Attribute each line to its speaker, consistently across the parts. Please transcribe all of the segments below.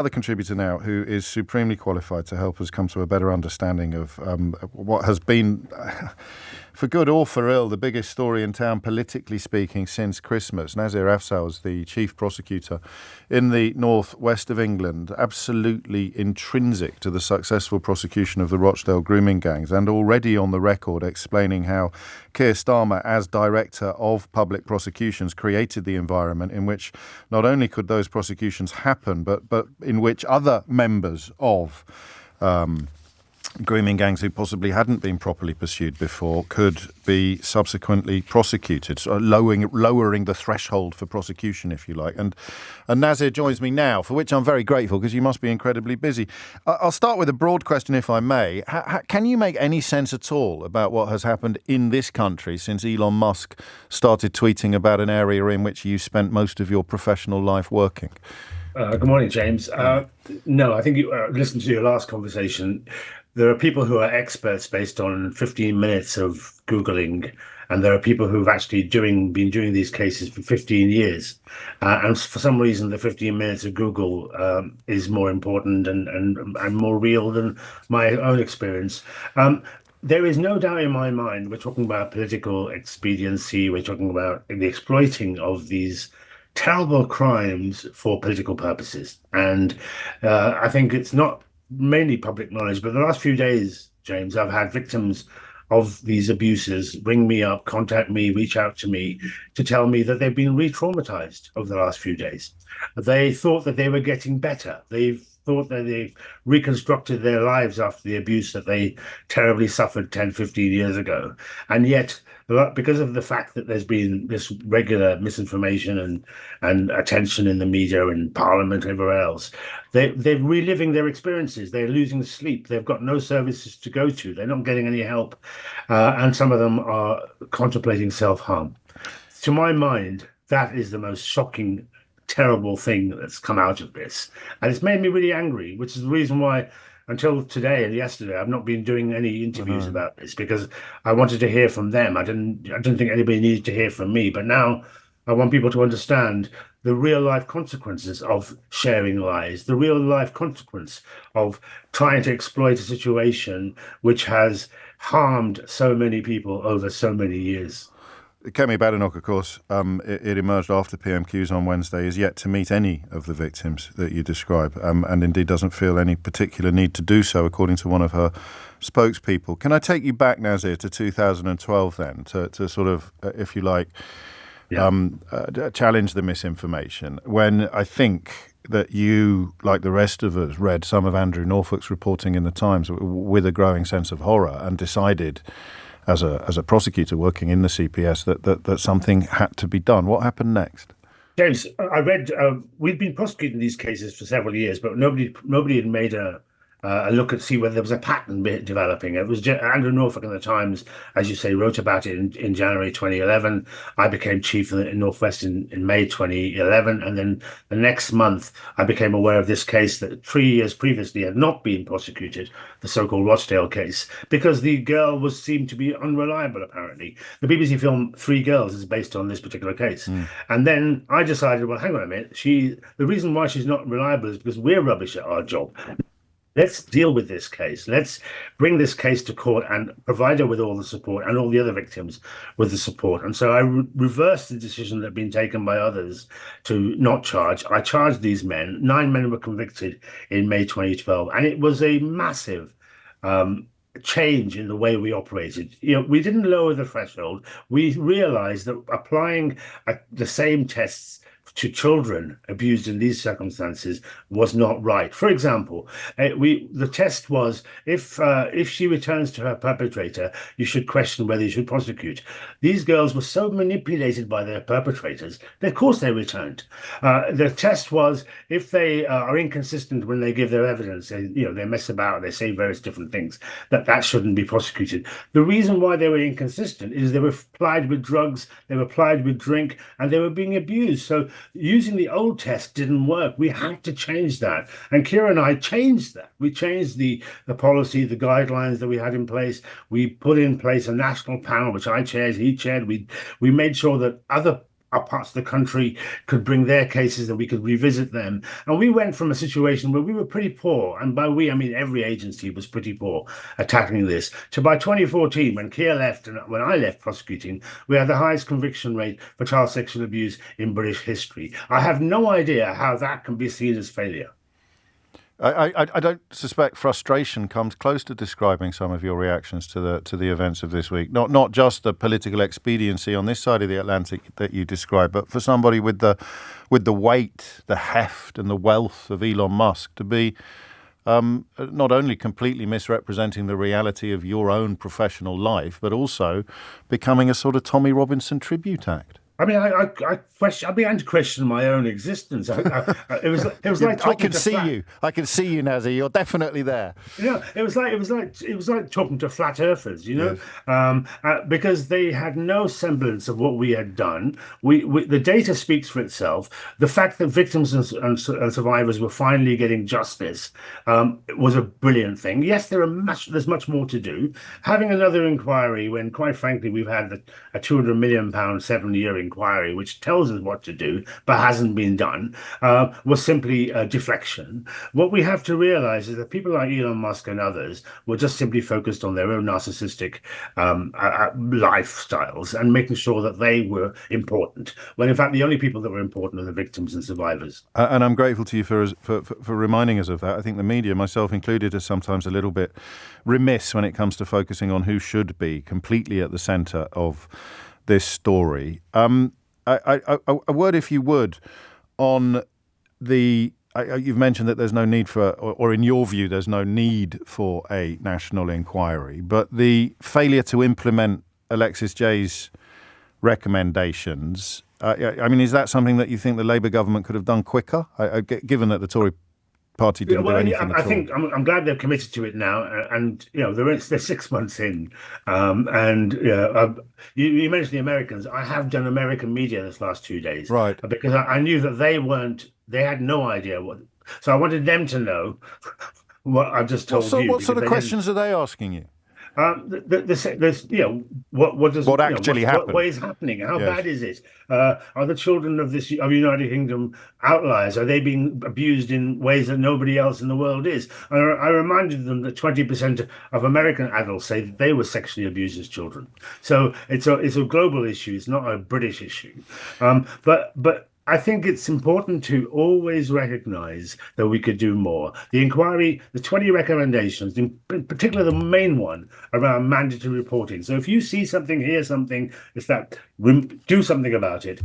Speaker 1: other contributor now who is supremely qualified to help us come to a better understanding of what has been, for good or for ill, the biggest story in town, politically speaking, since Christmas. Nazir Afzal is the chief prosecutor in the northwest of England, absolutely intrinsic to the successful prosecution of the Rochdale grooming gangs, and already on the record explaining how Keir Starmer, as Director of Public Prosecutions, created the environment in which not only could those prosecutions happen, but in which other members of grooming gangs who possibly hadn't been properly pursued before could be subsequently prosecuted, so lowering the threshold for prosecution, if you like. And Nazir joins me now, for which I'm very grateful, because you must be incredibly busy. I'll start with a broad question, if I may. Can you make any sense at all about what has happened in this country since Elon Musk started tweeting about an area in which you spent most of your professional life working?
Speaker 2: Good morning, James. No, I think you listened to your last conversation. There are people who are experts based on 15 minutes of Googling, and there are people who've actually been doing these cases for 15 years. And for some reason, the 15 minutes of Google is more important and more real than my own experience. There is no doubt in my mind, we're talking about political expediency, we're talking about the exploiting of these terrible crimes for political purposes. And I think it's not mainly public knowledge, but the last few days, James, I've had victims of these abuses ring me up, contact me, reach out to me to tell me that they've been re-traumatised over the last few days. They thought that they were getting better. They've thought that they've reconstructed their lives after the abuse that they terribly suffered 10, 15 years ago. And yet, because of the fact that there's been this regular misinformation and attention in the media and Parliament and everywhere else, they're reliving their experiences. They're losing sleep. They've got no services to go to. They're not getting any help. And some of them are contemplating self-harm. To my mind, that is the most shocking, terrible thing that's come out of this. And it's made me really angry, which is the reason why until today and yesterday, I've not been doing any interviews about this, because I wanted to hear from them. I didn't think anybody needed to hear from me. But now I want people to understand the real life consequences of sharing lies, the real life consequence of trying to exploit a situation which has harmed so many people over so many years.
Speaker 1: Kemi Badenoch, of course, it emerged after PMQs on Wednesday, is yet to meet any of the victims that you describe, and indeed doesn't feel any particular need to do so, according to one of her spokespeople. Can I take you back, Nazir, to 2012 then, to sort of, if you like, challenge the misinformation, when I think that you, like the rest of us, read some of Andrew Norfolk's reporting in the Times with a growing sense of horror and decided, as a prosecutor working in the CPS, that something had to be done. What happened next?
Speaker 2: James, I read, we'd been prosecuting these cases for several years, but nobody had made a look at see whether there was a pattern developing. It was Andrew Norfolk in the Times, as you say, wrote about it in January 2011. I became chief in Northwest in May 2011, and then the next month I became aware of this case that 3 years previously had not been prosecuted, the so-called Rochdale case, because the girl seemed to be unreliable. Apparently, the BBC film Three Girls is based on this particular case, and then I decided, well, hang on a minute, the reason why she's not reliable is because we're rubbish at our job. Let's deal with this case. Let's bring this case to court and provide her with all the support and all the other victims with the support. And so I reversed the decision that had been taken by others to not charge. I charged these men. 9 men were convicted in May 2012. And it was a massive change in the way we operated. We didn't lower the threshold. We realized that applying the same tests to children abused in these circumstances was not right. For example, the test was if she returns to her perpetrator, you should question whether you should prosecute. These girls were so manipulated by their perpetrators that of course they returned. The test was if they are inconsistent when they give their evidence, they mess about, they say various different things, that shouldn't be prosecuted. The reason why they were inconsistent is they were plied with drugs, they were plied with drink, and they were being abused. So using the old test didn't work. We had to change that. And Keir and I changed that. We changed the policy, the guidelines that we had in place. We put in place a national panel, which I chaired, he chaired. We made sure that other parts of the country could bring their cases and we could revisit them. And we went from a situation where we were pretty poor, and by we, I mean every agency was pretty poor at tackling this, to by 2014, when Keir left and when I left prosecuting, we had the highest conviction rate for child sexual abuse in British history. I have no idea how that can be seen as failure.
Speaker 1: I don't suspect frustration comes close to describing some of your reactions to the events of this week. Not just the political expediency on this side of the Atlantic that you described, but for somebody with the weight, the heft, and the wealth of Elon Musk to be not only completely misrepresenting the reality of your own professional life, but also becoming a sort of Tommy Robinson tribute act.
Speaker 2: I mean, I began to question my own existence. It was like
Speaker 1: I can see you. I can see you, Nazir. You're definitely there.
Speaker 2: Yeah, it was like talking to flat earthers, you know,
Speaker 1: Yes.
Speaker 2: because they had no semblance of what we had done. The data speaks for itself. The fact that victims and survivors were finally getting justice was a brilliant thing. Yes, there's much more to do. Having another inquiry when, quite frankly, we've had a £200 million 7-year inquiry, which tells us what to do, but hasn't been done, was simply a deflection. What we have to realize is that people like Elon Musk and others were just simply focused on their own narcissistic lifestyles and making sure that they were important, when in fact the only people that were important are the victims and survivors.
Speaker 1: And I'm grateful to you for reminding us of that. I think the media, myself included, is sometimes a little bit remiss when it comes to focusing on who should be completely at the centre of this story. A word, if you would, on the. You've mentioned that there's no need for, or in your view, there's no need for a national inquiry, but the failure to implement Alexis Jay's recommendations. I mean, is that something that you think the Labour government could have done quicker, given that the Tory party didn't do anything at all?
Speaker 2: I think I'm glad they've committed to it now, and you know they're 6 months in, you mentioned the Americans. I have done American media this last 2 days,
Speaker 1: right?
Speaker 2: Because I knew that they had no idea what, so I wanted them to know what I've just told you.
Speaker 1: What sort of questions are they asking you?
Speaker 2: What
Speaker 1: actually happened?
Speaker 2: What is happening? How bad is it? Are the children of United Kingdom outliers? Are they being abused in ways that nobody else in the world is? I reminded them that 20% of American adults say that they were sexually abused as children. So it's a global issue. It's not a British issue. But I think it's important to always recognize that we could do more. The inquiry, the 20 recommendations, in particular the main one around mandatory reporting. So if you see something, hear something, it's that do something about it.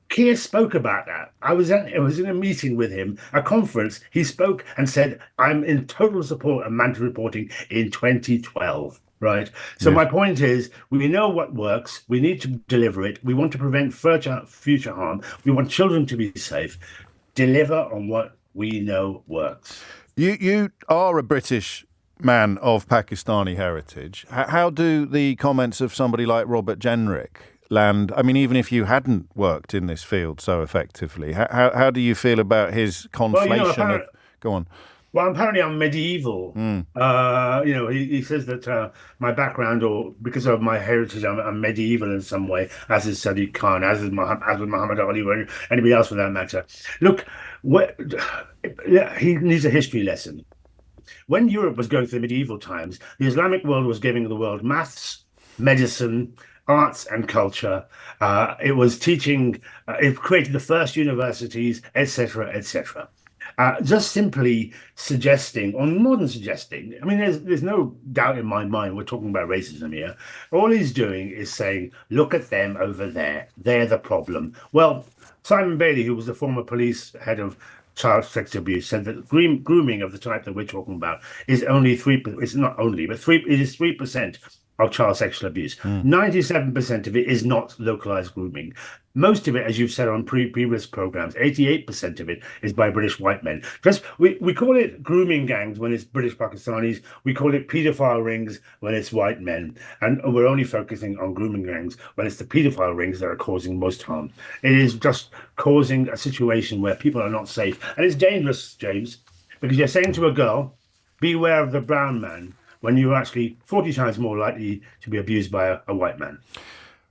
Speaker 2: Keir spoke about that. I was in a meeting with him, a conference. He spoke and said, I'm in total support of mandatory reporting in 2012. Right. So my point is, we know what works. We need to deliver it. We want to prevent future harm. We want children to be safe. Deliver on what we know works.
Speaker 1: You are a British man of Pakistani heritage. How do the comments of somebody like Robert Jenrick land? I mean, even if you hadn't worked in this field so effectively, how do you feel about his conflation Go on.
Speaker 2: Well, apparently I'm medieval. He says that my background, or because of my heritage, I'm medieval in some way, as is Sadiq Khan, as is Muhammad Ali, or anybody else for that matter. Look, he needs a history lesson. When Europe was going through the medieval times, the Islamic world was giving the world maths, medicine, arts and culture. It was teaching, it created the first universities, etc., etc. Just simply suggesting, or more than suggesting, I mean, there's no doubt in my mind we're talking about racism here. All he's doing is saying, look at them over there. They're the problem. Well, Simon Bailey, who was the former police head of child sex abuse, said that grooming of the type that we're talking about is only 3%. It's not only, but it is 3% of child sexual abuse. 97% of it is not localized grooming. Most of it, as you've said on previous programs, 88% of it is by British white men. Just we call it grooming gangs when it's British Pakistanis. We call it paedophile rings when it's white men. And we're only focusing on grooming gangs when it's the paedophile rings that are causing most harm. It is just causing a situation where people are not safe. And it's dangerous, James, because you're saying to a girl, beware of the brown man, when you're actually 40 times more likely to be abused by a white man.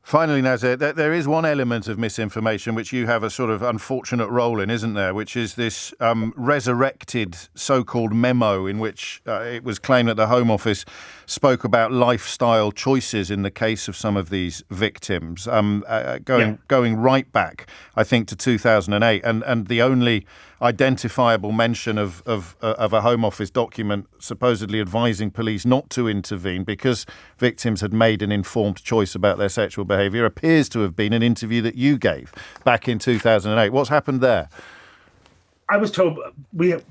Speaker 1: Finally, Nazir, there is one element of misinformation which you have a sort of unfortunate role in, isn't there? Which is this resurrected so-called memo in which it was claimed that the Home Office spoke about lifestyle choices in the case of some of these victims, going right back, I think, to 2008, and the only identifiable mention of a Home Office document supposedly advising police not to intervene because victims had made an informed choice about their sexual behaviour appears to have been an interview that you gave back in 2008. What's happened there?
Speaker 2: I was told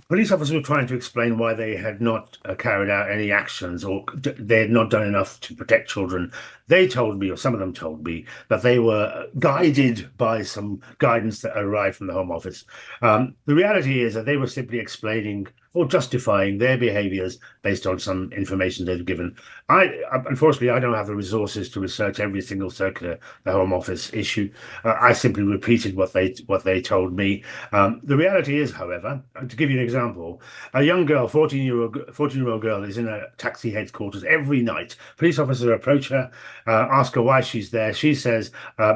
Speaker 2: police officers were trying to explain why they had not carried out any actions, or they had not done enough to protect children. They told me, or some of them told me, that they were guided by some guidance that arrived from the Home Office. The reality is that they were simply explaining or justifying their behaviours based on some information they've given. Unfortunately, I don't have the resources to research every single circular the Home Office issued. I simply repeated what they told me. The reality is, however, to give you an example, a young girl, 14-year-old girl, is in a taxi headquarters every night. Police officers approach her, ask her why she's there. She says,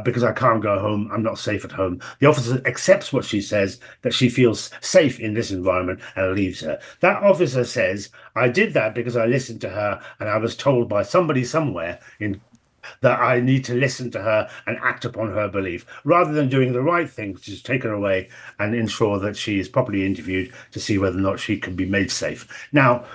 Speaker 2: because I can't go home, I'm not safe at home. The officer accepts what she says, that she feels safe in this environment, and leaves her. That officer says, I did that because I listened to her and I was told by somebody somewhere that I need to listen to her and act upon her belief, rather than doing the right thing, which is take her away and ensure that she is properly interviewed to see whether or not she can be made safe. Now,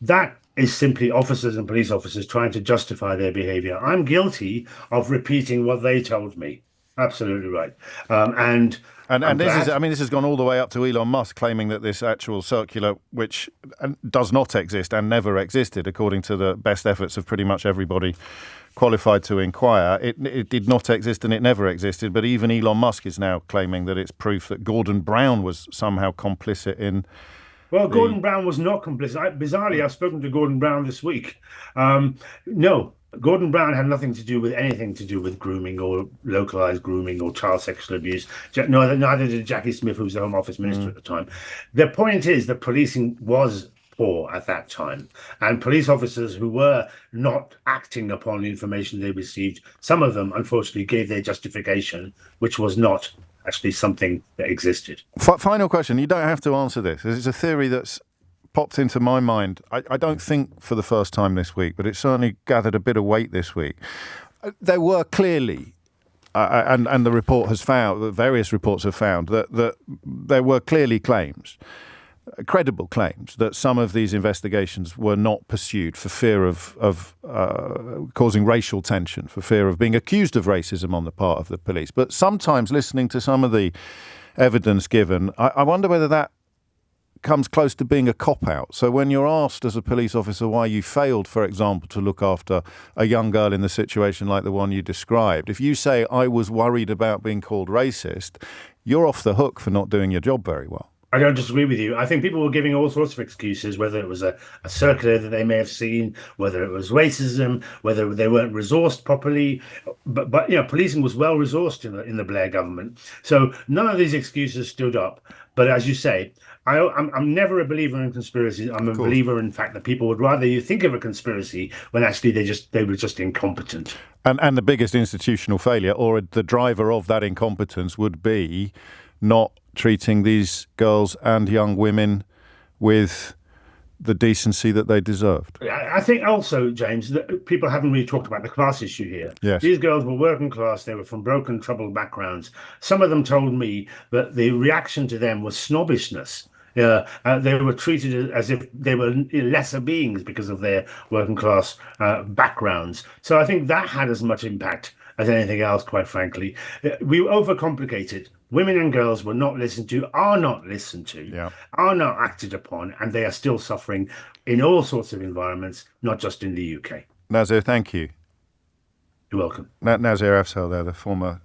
Speaker 2: that is simply officers and police officers trying to justify their behaviour. I'm guilty of repeating what they told me. Absolutely right. And
Speaker 1: this has gone all the way up to Elon Musk claiming that this actual circular, which does not exist and never existed, according to the best efforts of pretty much everybody qualified to inquire, it did not exist and it never existed. But even Elon Musk is now claiming that it's proof that Gordon Brown was somehow complicit in.
Speaker 2: Well, Gordon Brown was not complicit. Bizarrely, I've spoken to Gordon Brown this week. No. Gordon Brown had nothing to do with anything to do with grooming or localised grooming or child sexual abuse. Neither did Jackie Smith, who was the Home Office Minister at the time. The point is that policing was poor at that time, and police officers who were not acting upon the information they received, some of them, unfortunately, gave their justification, which was not actually something that existed.
Speaker 1: Final question. You don't have to answer this. It's a theory that's popped into my mind, I don't think for the first time this week, but it certainly gathered a bit of weight this week. There were clearly, and the report has found, that various reports have found, that there were clearly claims, credible claims, that some of these investigations were not pursued for fear of causing racial tension, for fear of being accused of racism on the part of the police. But sometimes listening to some of the evidence given, I wonder whether that comes close to being a cop-out. So when you're asked as a police officer why you failed, for example, to look after a young girl in the situation like the one you described, if you say, I was worried about being called racist, you're off the hook for not doing your job very well.
Speaker 2: I don't disagree with you. I think people were giving all sorts of excuses, whether it was a circular that they may have seen, whether it was racism, whether they weren't resourced properly. But policing was well resourced in the Blair government. So none of these excuses stood up. But as you say, I'm never a believer in conspiracies. I'm a believer, in fact, that people would rather you think of a conspiracy when actually they were just incompetent.
Speaker 1: And the biggest institutional failure, or the driver of that incompetence, would be not treating these girls and young women with the decency that they deserved.
Speaker 2: I think also, James, that people haven't really talked about the class issue here.
Speaker 1: Yes.
Speaker 2: These girls were working class. They were from broken, troubled backgrounds. Some of them told me that the reaction to them was snobbishness. They were treated as if they were lesser beings because of their working class backgrounds. So I think that had as much impact as anything else, quite frankly. We overcomplicated. Women and girls were not listened to, are not listened to, are not acted upon, and they are still suffering in all sorts of environments, not just in the UK.
Speaker 1: Nazir, thank you.
Speaker 2: You're welcome.
Speaker 1: Nazir Afzal there, the former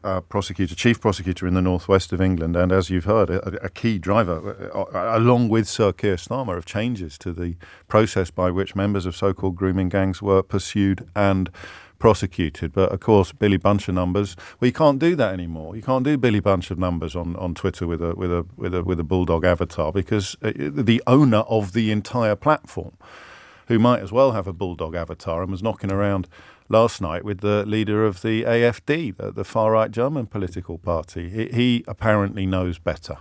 Speaker 1: chief prosecutor in the northwest of England, and as you've heard, a key driver, along with Sir Keir Starmer, of changes to the process by which members of so-called grooming gangs were pursued and prosecuted. But of course, Billy Buncher numbers, well, you can't do that anymore. You can't do Billy Buncher numbers on Twitter with a bulldog avatar, because the owner of the entire platform, who might as well have a bulldog avatar and was knocking around last night with the leader of the AfD, the far-right German political party. He apparently knows better.